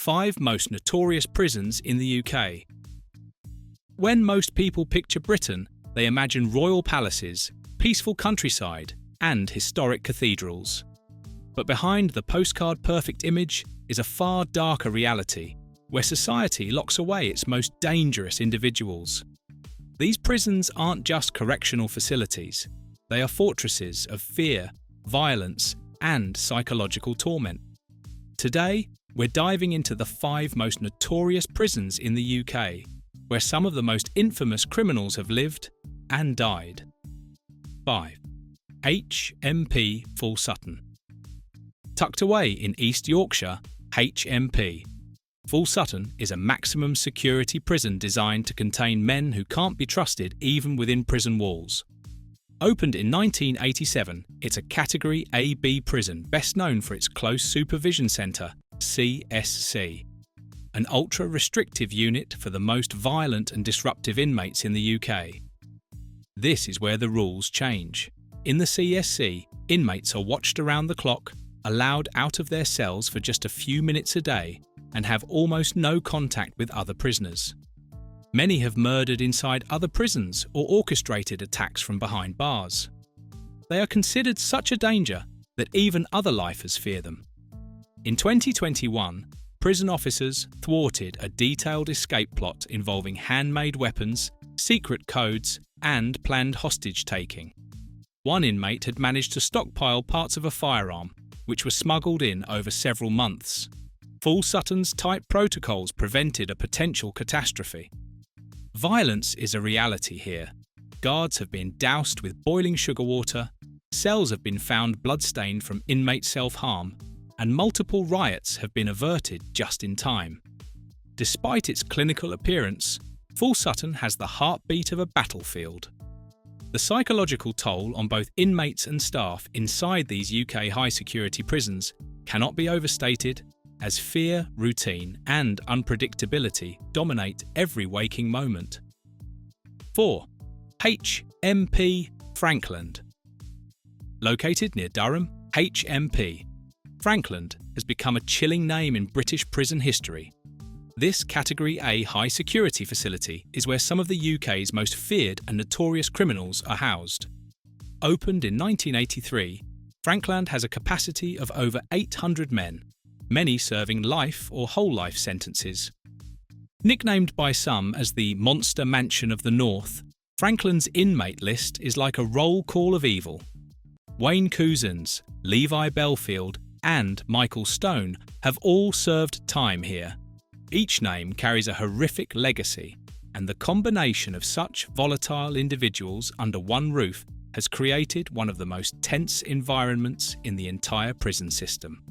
5 most notorious prisons in the UK. When most people picture Britain, they imagine royal palaces, peaceful countryside, and historic cathedrals. But behind the postcard-perfect image is a far darker reality, where society locks away its most dangerous individuals. These prisons aren't just correctional facilities. They are fortresses of fear, violence, and psychological torment. Today, we're diving into the 5 most notorious prisons in the UK, where some of the most infamous criminals have lived and died. 5. HMP Full Sutton. Tucked away in East Yorkshire, HMP Full Sutton is a maximum security prison designed to contain men who can't be trusted even within prison walls. Opened in 1987, it's a Category AB prison best known for its Close Supervision Centre, CSC, an ultra-restrictive unit for the most violent and disruptive inmates in the UK. This is where the rules change. In the CSC, inmates are watched around the clock, allowed out of their cells for just a few minutes a day, and have almost no contact with other prisoners. Many have murdered inside other prisons or orchestrated attacks from behind bars. They are considered such a danger that even other lifers fear them. In 2021, prison officers thwarted a detailed escape plot involving handmade weapons, secret codes, and planned hostage-taking. One inmate had managed to stockpile parts of a firearm, which were smuggled in over several months. Full Sutton's tight protocols prevented a potential catastrophe. Violence is a reality here. Guards have been doused with boiling sugar water, cells have been found bloodstained from inmate self-harm, and multiple riots have been averted just in time. Despite its clinical appearance, Full Sutton has the heartbeat of a battlefield. The psychological toll on both inmates and staff inside these UK high-security prisons cannot be overstated, as fear, routine, and unpredictability dominate every waking moment. 4. HMP Franklin. Located near Durham, HMP Franklin has become a chilling name in British prison history. This Category A high-security facility is where some of the UK's most feared and notorious criminals are housed. Opened in 1983, Franklin has a capacity of over 800 men, many serving life or whole-life sentences. Nicknamed by some as the Monster Mansion of the North, Franklin's inmate list is like a roll call of evil. Wayne Couzens, Levi Belfield, and Michael Stone have all served time here. Each name carries a horrific legacy, and the combination of such volatile individuals under one roof has created one of the most tense environments in the entire prison system.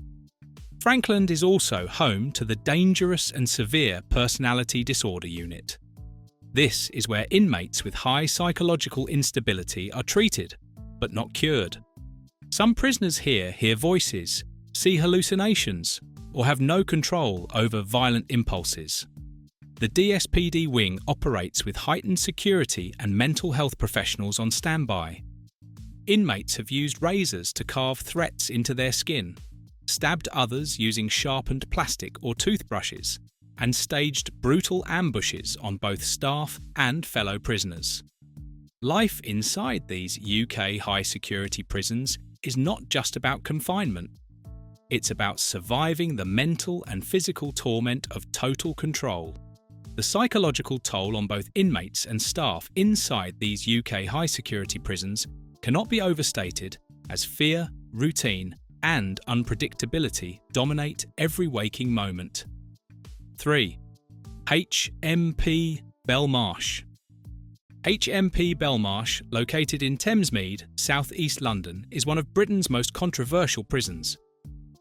Franklin is also home to the Dangerous and Severe Personality Disorder Unit. This is where inmates with high psychological instability are treated, but not cured. Some prisoners here hear voices, see hallucinations, or have no control over violent impulses. The DSPD wing operates with heightened security and mental health professionals on standby. Inmates have used razors to carve threats into their skin, stabbed others using sharpened plastic or toothbrushes, and staged brutal ambushes on both staff and fellow prisoners. Life inside these UK high-security prisons is not just about confinement. It's about surviving the mental and physical torment of total control. The psychological toll on both inmates and staff inside these UK high-security prisons cannot be overstated, as fear, routine, and unpredictability dominate every waking moment. 3. HMP Belmarsh. HMP Belmarsh, located in Thamesmead, South East London, is one of Britain's most controversial prisons.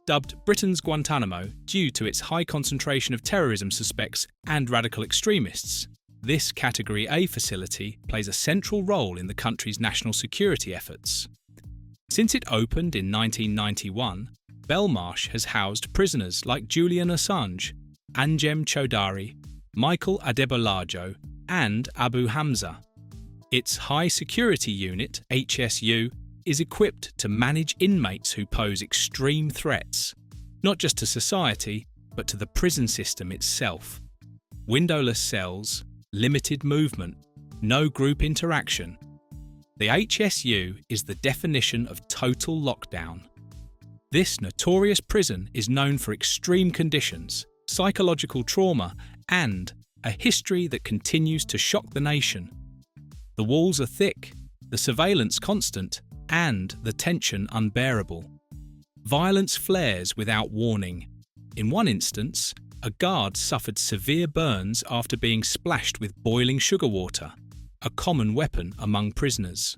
Dubbed Britain's Guantanamo due to its high concentration of terrorism suspects and radical extremists, this Category A facility plays a central role in the country's national security efforts. Since it opened in 1991, Belmarsh has housed prisoners like Julian Assange, Anjem Choudary, Michael Adebolajo, and Abu Hamza. Its High Security Unit, HSU, is equipped to manage inmates who pose extreme threats, not just to society, but to the prison system itself. Windowless cells, limited movement, no group interaction. The HSU is the definition of total lockdown. This notorious prison is known for extreme conditions, psychological trauma, and a history that continues to shock the nation. The walls are thick, the surveillance constant, and the tension unbearable. Violence flares without warning. In one instance, a guard suffered severe burns after being splashed with boiling sugar water, a common weapon among prisoners.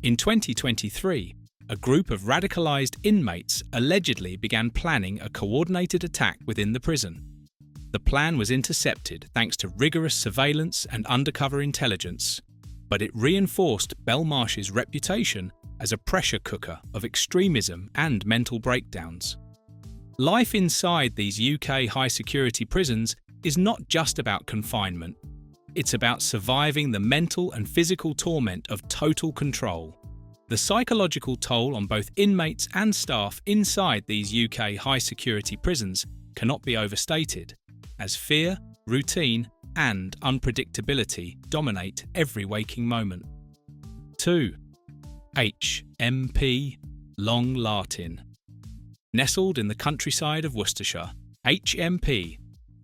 In 2023, a group of radicalized inmates allegedly began planning a coordinated attack within the prison. The plan was intercepted thanks to rigorous surveillance and undercover intelligence, but it reinforced Belmarsh's reputation as a pressure cooker of extremism and mental breakdowns. Life inside these UK high-security prisons is not just about confinement. It's about surviving the mental and physical torment of total control. The psychological toll on both inmates and staff inside these UK high-security prisons cannot be overstated, as fear, routine, and unpredictability dominate every waking moment. 2. HMP Long Lartin. Nestled in the countryside of Worcestershire, HMP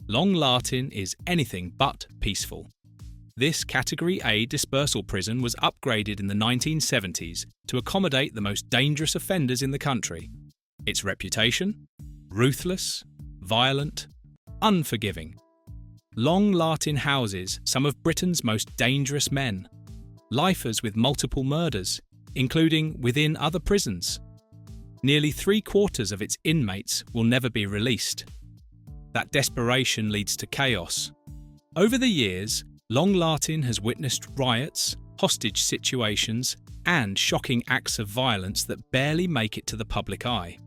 Long Lartin is anything but peaceful. This Category A dispersal prison was upgraded in the 1970s to accommodate the most dangerous offenders in the country. Its reputation? Ruthless, violent, unforgiving. Long Lartin houses some of Britain's most dangerous men, lifers with multiple murders, including within other prisons. Nearly 3/4 of its inmates will never be released. That desperation leads to chaos. Over the years, Long Lartin has witnessed riots, hostage situations, and shocking acts of violence that barely make it to the public eye.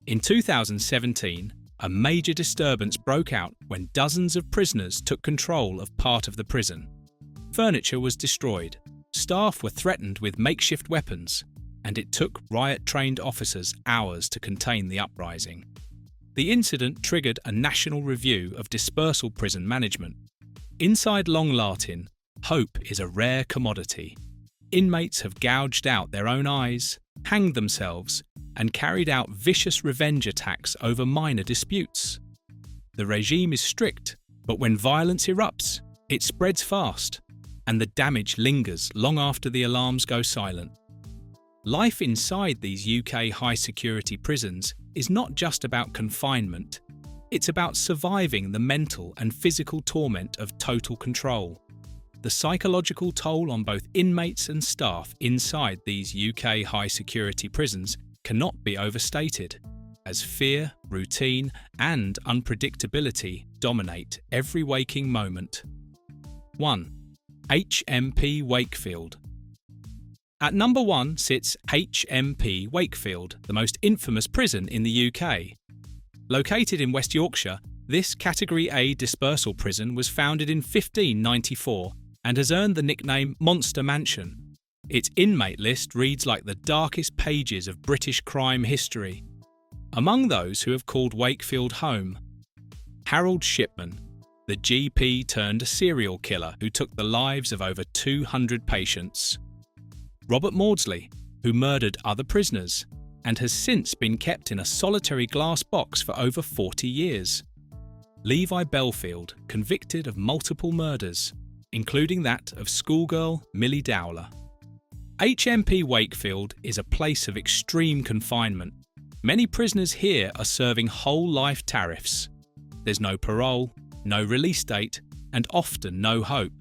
In 2017, a major disturbance broke out when dozens of prisoners took control of part of the prison. Furniture was destroyed, staff were threatened with makeshift weapons, and it took riot-trained officers hours to contain the uprising. The incident triggered a national review of dispersal prison management. Inside Long Lartin, hope is a rare commodity. Inmates have gouged out their own eyes, hanged themselves, and carried out vicious revenge attacks over minor disputes. The regime is strict, but when violence erupts, it spreads fast, and the damage lingers long after the alarms go silent. Life inside these UK high-security prisons is not just about confinement. It's about surviving the mental and physical torment of total control. The psychological toll on both inmates and staff inside these UK high-security prisons cannot be overstated, as fear, routine, and unpredictability dominate every waking moment. 1. HMP Wakefield. At number 1 sits HMP Wakefield, the most infamous prison in the UK. Located in West Yorkshire, this Category A dispersal prison was founded in 1594 and has earned the nickname Monster Mansion. Its inmate list reads like the darkest pages of British crime history. Among those who have called Wakefield home, Harold Shipman, the GP turned serial killer who took the lives of over 200 patients. Robert Maudsley, who murdered other prisoners and has since been kept in a solitary glass box for over 40 years. Levi Belfield, convicted of multiple murders, including that of schoolgirl Millie Dowler. HMP Wakefield is a place of extreme confinement. Many prisoners here are serving whole life tariffs. There's no parole, no release date, and often no hope.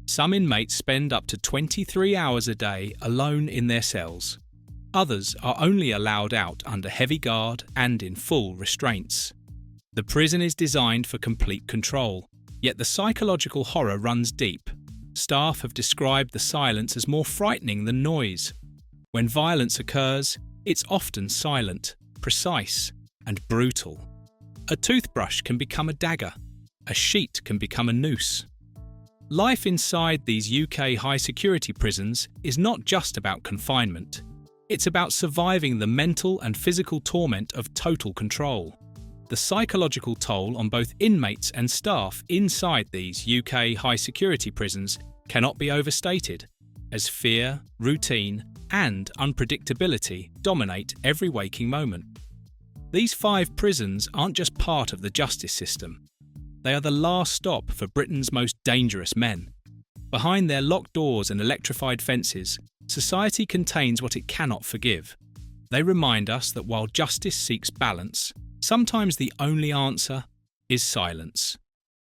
Some inmates spend up to 23 hours a day alone in their cells. Others are only allowed out under heavy guard and in full restraints. The prison is designed for complete control, yet the psychological horror runs deep. Staff have described the silence as more frightening than noise. When violence occurs, it's often silent, precise, and brutal. A toothbrush can become a dagger. A sheet can become a noose. Life inside these UK high-security prisons is not just about confinement. It's about surviving the mental and physical torment of total control. The The psychological toll on both inmates and staff inside these UK high-security prisons cannot be overstated, as fear, routine, and unpredictability dominate every waking moment. These 5 prisons aren't just part of the justice system. They are the last stop for Britain's most dangerous men. Behind their locked doors and electrified fences, society contains what it cannot forgive. They remind us that while justice seeks balance, sometimes the only answer is silence.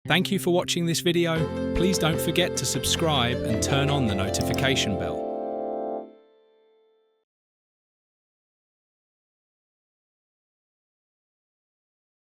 Thank you for watching this video. Please don't forget to subscribe and turn on the notification bell.